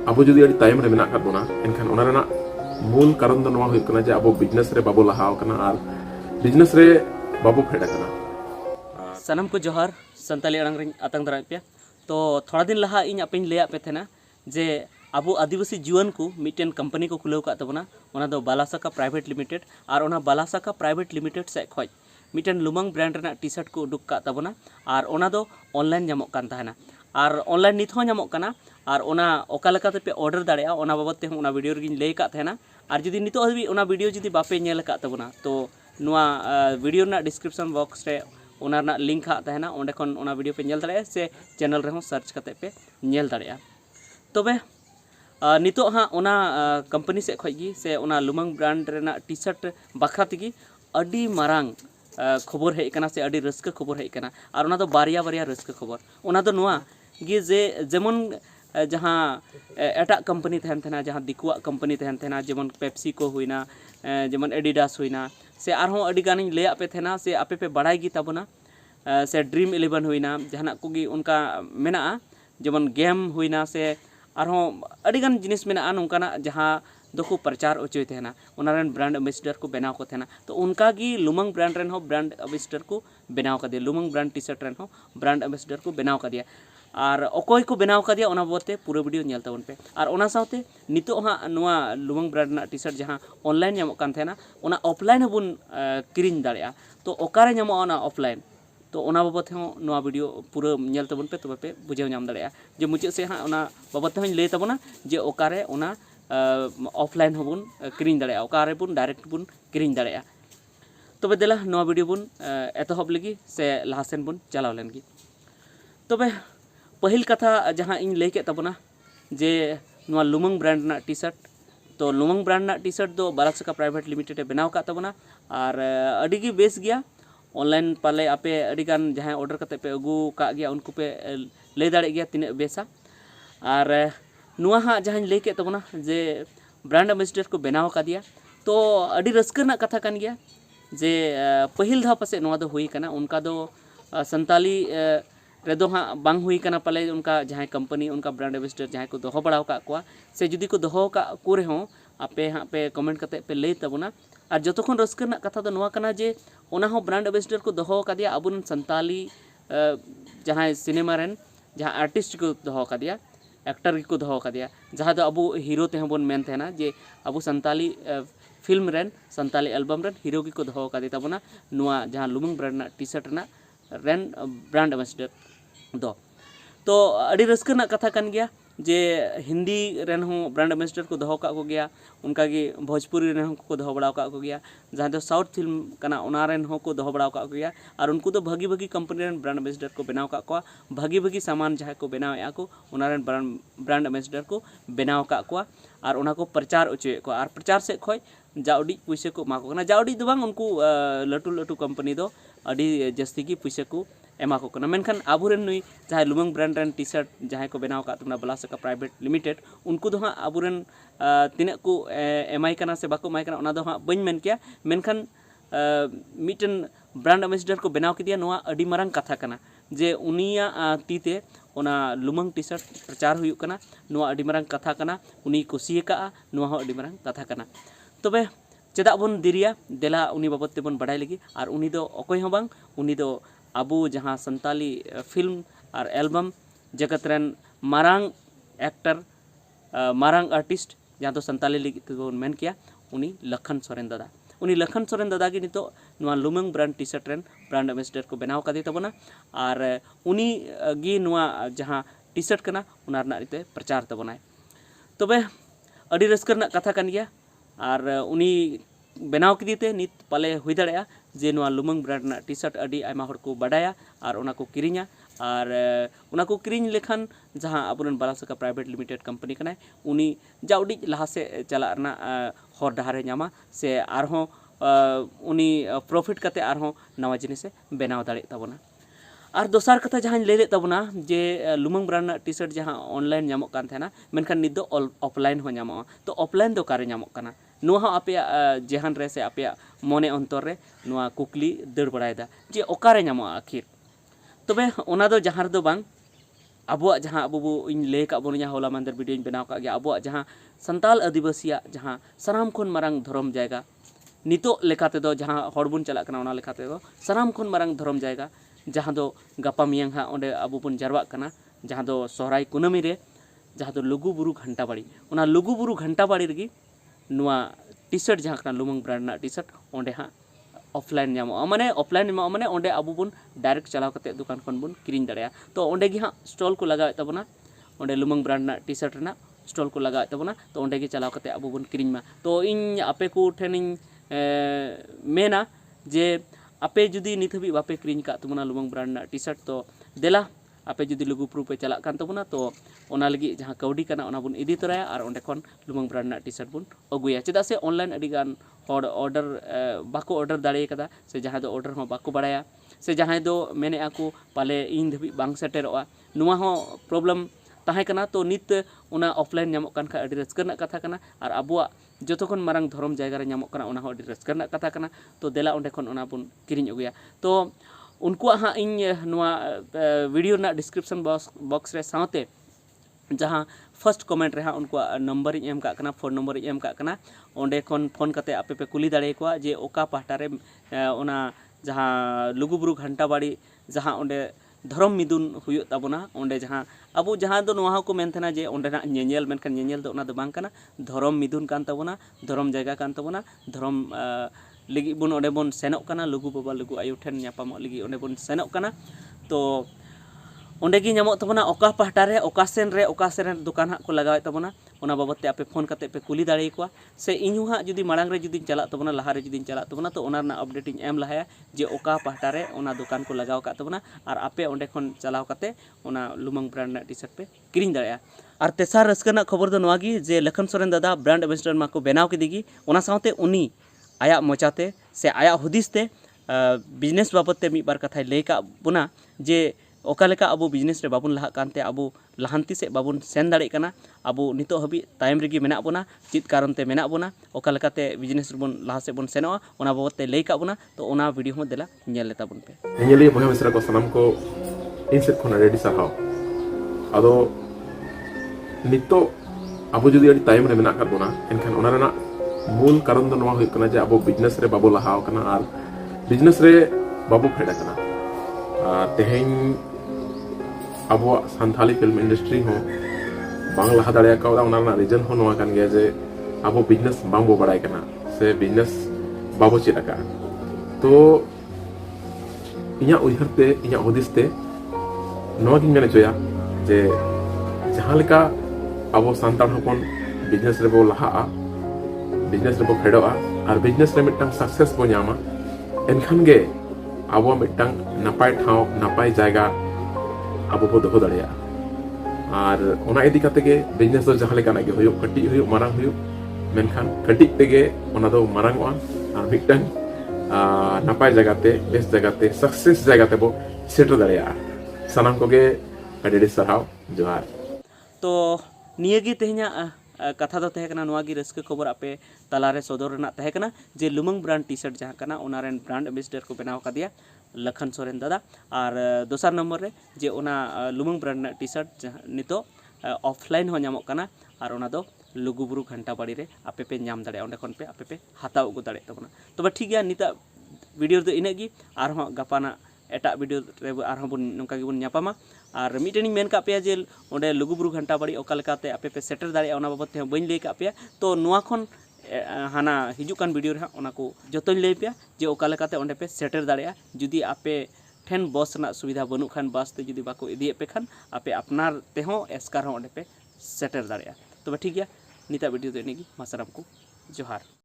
अब जुदी अड़ी तायम रे मेना बोना एनखान ओना रेना मूल कारण दो नवा हुई कना जे अब बिजनेस रे बाबो लहाव कना और बिजनेस रे बाबो फेडा कना। सनम को जोहार संताली अड़ंग रे आतंग दरा पे तो थोड़ा दिन लहा इन अपनी ले पे थे जे अब आदिवासी जुआन को मिट्टन कंपनी को खुलेव का तबना ओना दो बालासाका प्राइवेट लिमिटेड और ओना बालासाका प्राइवेट लिमिटेड से खoj मिट्टन लुमंग ब्रांड रेना टी शर्ट को उडुक का तबना और ओना दो ऑनलाइन जामक कान तहना और ऑनलाइन नित हो जामक काना और ओना ओका लेकाते पे ऑर्डर दाड़ेया ओना बाबत ते ओना वीडियो रे लay का थेना और जुदी नितो हबी ओना वीडियो जुदी बापे नेल का तबना तो नुआ वीडियो ना डिस्क्रिप्शन बॉक्स रे ओना ना लिंक हा तहना ओंडे खन ओना वीडियो पे नेल दाड़ेया से चैनल रे हो सर्च करते पे नेल दाड़ेया तबे नितो हाँ ओना कंपनी से खज से ओना लुमंग ब्रांड रेना टी शर्ट बखरा तगी अडी मारांग खबर हेकना से अडी रस्क खबर हेकना और ओना दो बारिया बारिया रस्क खबर ओना दो नुआ गे जे जेमन जहाँ एटा कंपनी तहन थे जहाँ दिकुआ कंपनी तहन थे जेमन पेप्सी को हुईना जेमन एडिडास हुईना से आरहों अडी गानी ले पे थे से आपे पे बड़ाई गी ताबना से ड्रीम 11 हुईना जहाँ कोगी उनका मेना जेमन गेम हुईना से आरहों अडिगान जिनिस मेना नोंकाना जहाँ दोको प्रचार अचोय थे उनारेन ब्रांड एम्बेसडर को बनाव को थे तो उनका गी लुमंग ब्रांड रेन हो ब्रांड एम्बेसडर को बनाव कर दिया लुमंग ब्रांड टी शर्ट रेन हो ब्रांड एम्बेसडर को बनाव कर दिया और अकोय को बनाव कर दिया ओना बोते पूरा वीडियो नेल तबन पे और ओना साथे नितो हाँ नुआ लुमंग ब्रांड ना टी शर्ट जहाँ ऑनलाइन नामक कान थे ओना ऑफलाइन हबुन किरिंग दाड़ेया तो ओकारे नामो ओना ऑफलाइन तो ओना बाबत हो नवा वीडियो पूरा नेल तबन पे तबे पे बुझेव नाम दाड़ेया जे मुचाद से हाँ ओना बाबत हो लay तबना जे ओकारे ओना ऑफलाइन हबुन किरिंग दाड़ेया ओकारे बुन डायरेक्ट बुन किरिंग दाड़ेया तबे देला नवा वीडियो बुन एतहब लगी से लहासेन बुन चलाव लेनगी तबे पहिल कथा जहाँ इन लay के तबना जे नवा लुमंग ब्रांड ना टी शर्ट तो लुमंग ब्रांड ना टी शर्ट दो बालासाका प्राइवेट लिमिटेड बनाव का तबना और अड़ी गी बेस गया ऑनलाइन पाले आपे अड़ीगान जहाँ ऑर्डर करते पे अगू का गया उनको पे लay दाड़े गया तीन बेसा और नुआ हाँ जहाँ लay के तबना जे ब्रांड एम्बेसडर को बनाव का दिया तो अड़ी रस्क ना कथा कान गया जे पहिल धाव पासे नुआ दो हुई कना उनका दो संताली रेदो हाँ बांग हुई कना पाले उनका जहाँ कंपनी उनका ब्रांड एम्बेसडर जहाँ को दोहो बड़ाव का कोआ से जुदी को दोहो का को रहो आपे हाँ पे कमेंट करते पे लay तबना और जो खन रस्क ना कथा दो नुआ कना जे ओना हो ब्रांड एम्बेसडर को दोहो का दिया अबुन संताली जहाँ सिनेमा रेन जहाँ आर्टिस्ट को दोहो का दिया एक्टर को दोहो का दिया जहाँ दो अबु हीरो ते बन मेन थे जे अबु संताली फिल्म रेन संताली एल्बम रेन हीरो को दोहो का दिया तबना नुआ जहाँ लुमंग ब्रांड ना टी शर्ट ना रेन ब्रांड एम्बेसडर दो तो अड़ी रस्क ना कथा कान गया जे हिंदी रेन हो ब्रांड एम्बेसडर को दोहो का को गया उनका गी भोजपुरी रेन हो को दोहो बड़ा का को गया जहाँ दो साउथ फिल्म कना ओना रेन हो को दोहो बड़ा का को गया और उनको तो भगी भगी कंपनी रेन ब्रांड एम्बेसडर को बनाव का को भगी भगी सामान जहाँ को बनाव को ओना रेन ब्रांड एम्बेसडर को बनाव का को और ओना को प्रचार अचोए को और प्रचार से खoj जाउडी पैसे को एमा को जाउडी दो बांग उनको लटू लटू कंपनी दो अड़ी जस्ती की पैसे को एमा को कना मेनखान आबुरेन नुई जहाँ लुमंग ब्रांड रेन टी शर्ट जहाँ को बनाव का तुमना बालासाका प्राइवेट लिमिटेड उनको दो हाँ आबुरेन तीन को एमाई कना से बाको एमाई कना ओना दो हाँ बइन मेन किया मेनखान मिटन ब्रांड एम्बेसडर को बनाव किदिया नोआ अड़ी मारंग कथा कना जे उनिया तीते ओना लुमंग टी शर्ट प्रचार हुई कना नोआ अड़ी मारंग कथा कना उनी कुसी का नोआ हो अड़ी मारंग कथा कना तबे चेदा बन दिरिया देला उनी बाबत तेबन बड़ाई लगी और उनी दो अकोय हो बांग उनी दो अबू जहाँ संताली फिल्म और एल्बम जगत rain Marang actor Marang artist जहाँ तो संताली लगी मेन किया उनी लखन सोरेन दादा उनी लखन सोरेन दादा की नितो नुआ लुमंग ब्रांड टी शर्ट रेन ब्रांड एम्बेसडर को बनाव का तबना और उनी गी नुआ जहाँ टी शर्ट कना उना रना रीते प्रचार तबनाय तबे अड़ी रस्क रना कथा कान गया और उनी बनाव किदीते नित पाले हुई दाड़ेया जे नुआ लुमंग ब्रांड ना टी शर्ट अड़ी आयमा हर को बाडाया और उना को किरिङा और उना को किरिङ लेखान जहाँ आबुरेन बालासाका प्राइवेट लिमिटेड कंपनी कनाय उनी जाउडी लहा से चला रना हर डहारे नामा से आरहों उनी प्रॉफिट कते आरहों नवा जिनिस बनाव दाड़े तबना और दोसार कथा जहाँ लay तबना जे लुमंग ब्रांड टी शर्ट जहाँ ऑनलाइन नामक कान थे मेनखान नित दो ऑफलाइन हो नामो तो ऑफलाइन दो कारे नामक काना नुआ आपे जेहान रे से आपे मने अंतर रे नुआ कुकली दर बड़ायदा जे ओकारे नामो आखिर तबे ओना दो जहाँ दो बांग abuak jahan abu इन ले का बोनिया होला मंदिर वीडियो इन बनाव का गया abuak jahan संताल आदिवासिया jahan सानाम खन मारंग धर्म जायगा नितो लेखाते दो जहाँ हड़बुन चला कना ओना लेखाते दो सानाम खन मारंग धर्म जायगा जहाँ दो गापा मियांग हा ओंडे अबु बन जारवाक कना जहाँ दो सोहराय कुनामी रे जहाँ दो लुगु बुरु घंटा बाड़ी ओना लुगु बुरु घंटा बाड़ी रगी नुआ टी शर्ट जहाँ कना लुमंग ब्रांड ना टी शर्ट ओंडे हा ऑफलाइन ᱧᱟᱢᱚᱜᱼᱟ ᱢᱟᱱᱮ ᱚᱯᱷᱞᱟᱭᱤᱱ ᱧᱟᱢᱚᱜᱼᱟ ᱢᱟᱱᱮ ᱚᱸᱰᱮ ᱟᱵᱚ ᱵᱚᱱ ᱰᱟᱭᱨᱮक्ᱴ ᱪᱟᱞᱟᱣ ᱠᱟᱛᱮ ᱫᱚᱠᱟᱱ ᱠᱷᱚᱱ ᱵᱚᱱ ᱠᱤᱨᱤᱧ ᱫᱟᱲᱮᱭᱟᱜᱼᱟ ᱛᱚ ᱚᱸᱰᱮ ᱜᱮ ᱦᱟᱸᱜ ᱥᱴᱚᱞ ᱠᱚ ᱞᱟᱜᱟᱣᱮᱫ ᱛᱟᱵᱚᱱᱟ ᱚᱸᱰᱮ ᱞᱩᱢᱟᱝ ᱵᱨᱟᱱᱰ ᱨᱮᱱᱟᱜ टी शर्ट ᱨᱮᱱᱟᱜ स्टॉल को लगाएत तबना तो ओंडे गे चलाव कते अबो बन किरिंग मा तो इन आपे को ठेनिंग मेना जे आपे जुदी नित हबी बापे किरिंग का तबना लुमंग ब्रांड ना टी शर्ट तो देला आपे जुदी लुगु प्रू पे चला कान तबना तो ओना लगी जहां कौडी कना ओना बन इदी तराया और ओंडे खन लुमंग ब्रांड ना टी शर्ट बन अगुया चेदा से ऑनलाइन अडी गान हर ऑर्डर बाको ऑर्डर दाड़े कदा से जहां दो ऑर्डर हो बाको बड़ाया से जहां दो मेने आको पाले इन धबी बांग सेटेरोआ नुवा हो प्रॉब्लम ताहे कना तो नित उना ऑफलाइन ᱧᱟᱢᱚᱜ ᱠᱟᱱ ᱠᱷᱟᱡ ᱟᱹᱰᱤ ᱨᱟᱹᱥᱠᱟᱹ ᱨᱮᱱᱟᱜ ᱠᱟᱛᱷᱟ ᱠᱟᱱᱟ ᱟᱨ ᱟᱵᱚᱣᱟᱜ ᱡᱚᱛᱚᱠᱷᱚᱱ ᱢᱟᱨᱟᱝ ᱫᱷᱚᱨᱚᱢ ᱡᱟᱭᱜᱟ ᱨᱮ ᱧᱟᱢᱚᱜ ᱠᱟᱱᱟ ᱚᱱᱟ ᱦᱚᱸ ᱟᱹᱰᱤ ᱨᱟᱹᱥᱠᱟᱹ ᱨᱮᱱᱟᱜ ᱠᱟᱛᱷᱟ ᱠᱟᱱᱟ ᱛᱚ ᱫᱮᱞᱟ ᱚᱸᱰᱮ ᱠᱷᱚᱱ ᱚᱱᱟ ᱵᱚᱱ ᱠᱤᱨᱤᱧ ᱟᱹᱜᱩᱭᱟ ᱛᱚ उनकुआ हाँ इन नुआ वीडियो ना डिस्क्रिप्शन बॉक्स रे साथे जहाँ फर्स्ट कमेंट रे हाँ उनकुआ नंबर इन एम का फोन नंबर इन एम का ओंडे खन फोन कते आपे पे कुली दाड़े को जे ओका पाहटा रे ओना जहाँ लुगुबुरु घंटा बाड़ी जहाँ ओंडे धर्म मिदुन हुयुग ताबोना ओंडे जहाँ अब जहाँ दो नोहा को मेनथना जे ओंडे ना ñeñel मेनखान ñeñel दो ओना दो बांग काना धर्म मिदुन कान ताबोना धर्म जायगा कान ताबोना धर्म लगी बन ओंडे बन सेनोक काना लुगु बाबा लुगु आयु ठेन ᱧᱟᱯᱟᱢᱚᱜ लगी ओंडे बन सेनोक काना तो ओंडे गी ᱧᱟᱢᱚᱜ ताबोना ओका पाहटा रे ओका सेन दुकान हाँ को लगावे ताबोना ओना बाबत ते आपे फोन कते पे कुली दाड़े को से इनु हाँ जुदी माड़ांग रे जुदी चला ताबोना लहा रे जुदी चला ताबोना तो ओना ना अपडेट इन एम लहाया जे ओका पाहटा रे ओना दुकान को लगाव का ताबोना और आपे ओंडे खन चलाव कते ओना लुमंग ब्रांड ना टी शर्ट पे किरिंग दाड़ेया और तेसार रस्का ना खबर दो नोआ गी जे लखन सोरेन दादा ब्रांड एम्बेसडर मा को बनाव केदिगी ओना साथे उनी आया मोचाते से आया हुदिसते बिजनेस बाबते मी बार कथा ले का बुना जे ओकालेका अब बिजनेस रे बाबुन लहा कानते अब लहांती से बाबुन सेन दाड़े कना अब नितो हबी तायम रेगी मेना बोना चित कारण ते मेना बोना ओकालेकाते बिजनेस रे बन लहा से बन सेनोआ ओना बाबते ले का बोना तो ओना वीडियो हो देला नेल लेता बन पे नेली बहा मिसरा को सनम को इन सेट खना रेडी साहाव आदो नितो अब जुदी अडी तायम रे मेना का बोना एनखान ओना रेना मूल कारण दो नवा हुई कना जे अब बिजनेस रे बाबू लहाव कना आर बिजनेस रे बाबू फेडा कना तेहें अब सानथाली फिल्म इंडस्ट्री हो बांग लहा दाड़े का रीजन हो नवा कान गया जे अब बिजनेस बांग बो बड़ाई कना से बिजनेस बाबो चिराका तो इया उयहरते इया हुदिसते नवा गिन मेने जोया जे जहां लेका अब सानताल होपन बिजनेस रे बो लहा बिजनेस रे बो फेडोआ और बिजनेस रे मिटटांग सक्सेस बो ᱧᱟᱢᱟ एनखान गे अब मिटटांग नापाय ठाव नापाय जायगा अब बो दोहो दाड़ेया और ओना इदी काते गे बिजनेस दो जहां लेका नागे हुयो कटी हुयो मारांग हुयो मेनखान कटी तेगे ओना दो मारांगवा और मिटटांग नापाय जायगाते बेस जायगाते सक्सेस जायगाते बो सेटल दाड़ेया सानाम कोगे अडी सराव जोहार तो नियगी तेहना कथा दो तहे कना नोआ गी रस्क खबर आपे तलारे सदर रना तहे कना जे लुमंग ब्रांड टी शर्ट जहाँ कना ओना रेन ब्रांड एम्बेसडर को बनाव का दिया लखन सोरेन दादा और दोसर नंबर रे जे ओना लुमंग ब्रांड ना टी शर्ट नितो ऑफलाइन हो ᱧᱟᱢᱚᱜ कना और ओना दो लुगुबुरु घंटा बाड़ी रे आपे पे ᱧᱟᱢ दाड़े ओंडे खन पे आपे पे हाताव अगु दाड़े तबना तबे ठीक गया निता वीडियो दो इनेगी और हो गपाना एटा वीडियो रे और बन नोंका गे बन ᱧᱟᱯᱟᱢᱟ और मिटेन मेन का पे जे ओंडे लुगुबुरु घंटा बाड़ी ओका लेकाते आपे पे सेटर दाड़े ओना बाबत ते बइन ले का पे तो नोआ खन हाना हिजु कान वीडियो रे ओना को जतोन ले पे जे ओका लेकाते ओंडे पे सेटर दाड़े जुदी आपे ठेन बस ना सुविधा बनु खान बस ते जुदी बाको इदिए पे खान आपे अपनार ते हो एस्कार हो ओंडे पे सेटर दाड़े तो ठीक गया निता वीडियो दो इनेगी मासाराम को जोहार।